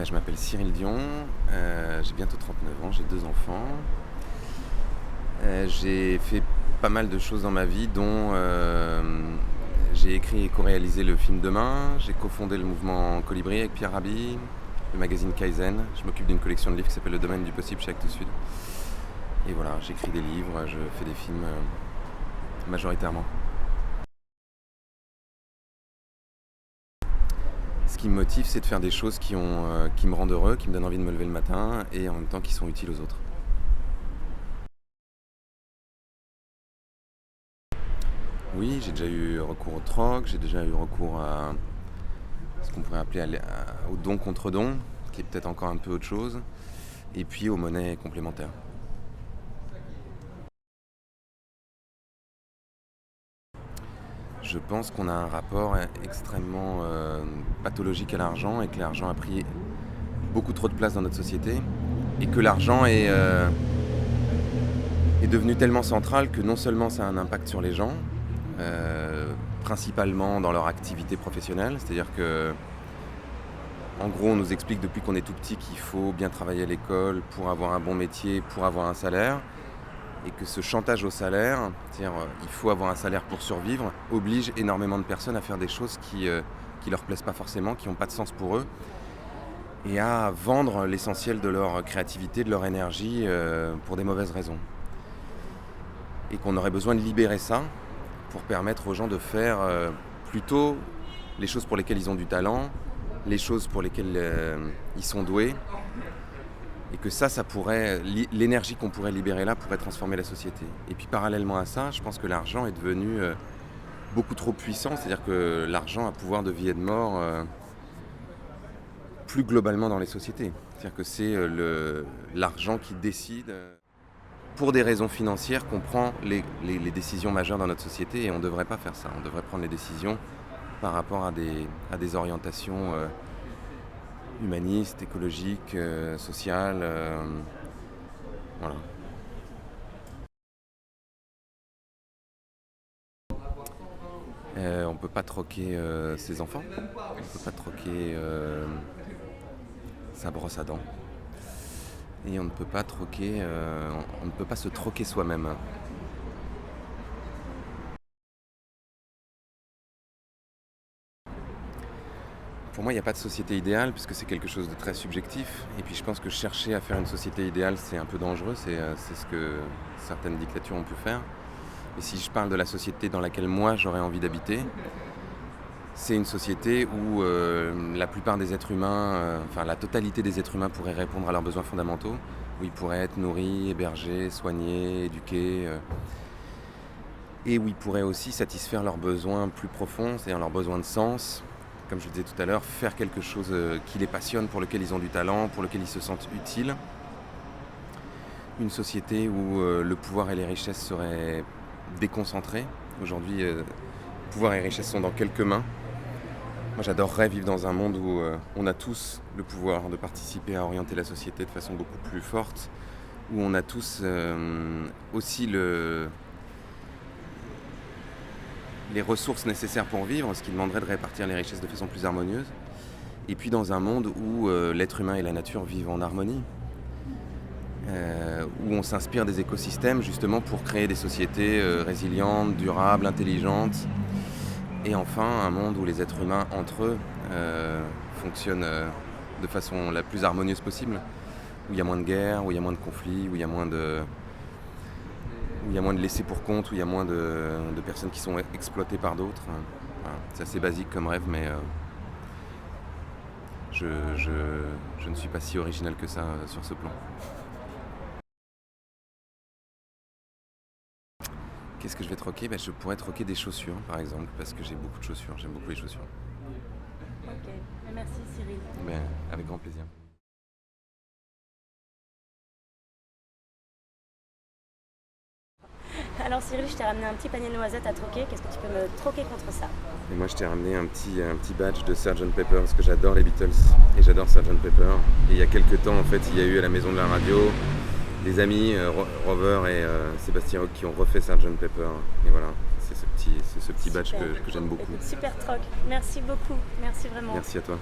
Je m'appelle Cyril Dion, j'ai bientôt 39 ans, j'ai 2 enfants. J'ai fait pas mal de choses dans ma vie, dont j'ai écrit et co-réalisé le film Demain, j'ai cofondé le mouvement Colibri avec Pierre Rabhi, le magazine Kaizen. Je m'occupe d'une collection de livres qui s'appelle Le Domaine du Possible chez Actes Sud. Et voilà, j'écris des livres, je fais des films majoritairement. Ce qui me motive, c'est de faire des choses qui me rendent heureux, qui me donnent envie de me lever le matin et en même temps qui sont utiles aux autres. Oui, j'ai déjà eu recours au troc, j'ai déjà eu recours à ce qu'on pourrait appeler au don contre don, qui est peut-être encore un peu autre chose, et puis aux monnaies complémentaires. Je pense qu'on a un rapport extrêmement pathologique à l'argent et que l'argent a pris beaucoup trop de place dans notre société et que l'argent est devenu tellement central que non seulement ça a un impact sur les gens, principalement dans leur activité professionnelle, c'est-à-dire que en gros on nous explique depuis qu'on est tout petit qu'il faut bien travailler à l'école pour avoir un bon métier, pour avoir un salaire, et que ce chantage au salaire, c'est-à-dire il faut avoir un salaire pour survivre, oblige énormément de personnes à faire des choses qui leur plaisent pas forcément, qui n'ont pas de sens pour eux, et à vendre l'essentiel de leur créativité, de leur énergie pour des mauvaises raisons. Et qu'on aurait besoin de libérer ça pour permettre aux gens de faire plutôt les choses pour lesquelles ils ont du talent, les choses pour lesquelles ils sont doués, et que ça pourrait, l'énergie qu'on pourrait libérer là pourrait transformer la société. Et puis parallèlement à ça, je pense que l'argent est devenu beaucoup trop puissant, c'est-à-dire que l'argent a pouvoir de vie et de mort plus globalement dans les sociétés. C'est-à-dire que c'est l'argent qui décide, pour des raisons financières, qu'on prend les décisions majeures dans notre société, et on ne devrait pas faire ça. On devrait prendre les décisions par rapport à des orientations humanistes, écologiques, sociales. Voilà. On ne peut pas troquer ses enfants, on ne peut pas troquer sa brosse à dents, et on ne peut pas on ne peut pas se troquer soi-même. Pour moi, il n'y a pas de société idéale, puisque c'est quelque chose de très subjectif. Et puis je pense que chercher à faire une société idéale, c'est un peu dangereux. C'est ce que certaines dictatures ont pu faire. Et si je parle de la société dans laquelle moi j'aurais envie d'habiter, c'est une société où la plupart des êtres humains, enfin la totalité des êtres humains pourraient répondre à leurs besoins fondamentaux, où ils pourraient être nourris, hébergés, soignés, éduqués, et où ils pourraient aussi satisfaire leurs besoins plus profonds, c'est-à-dire leurs besoins de sens. Comme je le disais tout à l'heure, faire quelque chose qui les passionne, pour lequel ils ont du talent, pour lequel ils se sentent utiles. Une société où le pouvoir et les richesses seraient déconcentrés. Aujourd'hui, le pouvoir et les richesses sont dans quelques mains. Moi, j'adorerais vivre dans un monde où on a tous le pouvoir de participer à orienter la société de façon beaucoup plus forte, où on a tous aussi les ressources nécessaires pour vivre, ce qui demanderait de répartir les richesses de façon plus harmonieuse. Et puis dans un monde où l'être humain et la nature vivent en harmonie, où on s'inspire des écosystèmes justement pour créer des sociétés résilientes, durables, intelligentes. Et enfin, un monde où les êtres humains entre eux fonctionnent de façon la plus harmonieuse possible, où il y a moins de guerres, où il y a moins de conflits, où il y a moins de laissés pour compte, où il y a moins de personnes qui sont exploitées par d'autres. Voilà. C'est assez basique comme rêve, mais je ne suis pas si original que ça sur ce plan. Qu'est-ce que je vais troquer ? Je pourrais troquer des chaussures, par exemple, parce que j'ai beaucoup de chaussures, j'aime beaucoup les chaussures. Ok, merci Cyril. Avec grand plaisir. Alors Cyril, je t'ai ramené un petit panier de noisettes à troquer. Qu'est-ce que tu peux me troquer contre ça? Et moi, je t'ai ramené un petit badge de Sgt Pepper, parce que j'adore les Beatles, et j'adore Sgt Pepper. Et il y a quelques temps, en fait, il y a eu à la Maison de la Radio des amis, Rover et Sébastien Rock, qui ont refait Sgt Pepper. Et voilà, c'est ce petit badge que j'aime beaucoup. Super troc, merci beaucoup, merci vraiment. Merci à toi.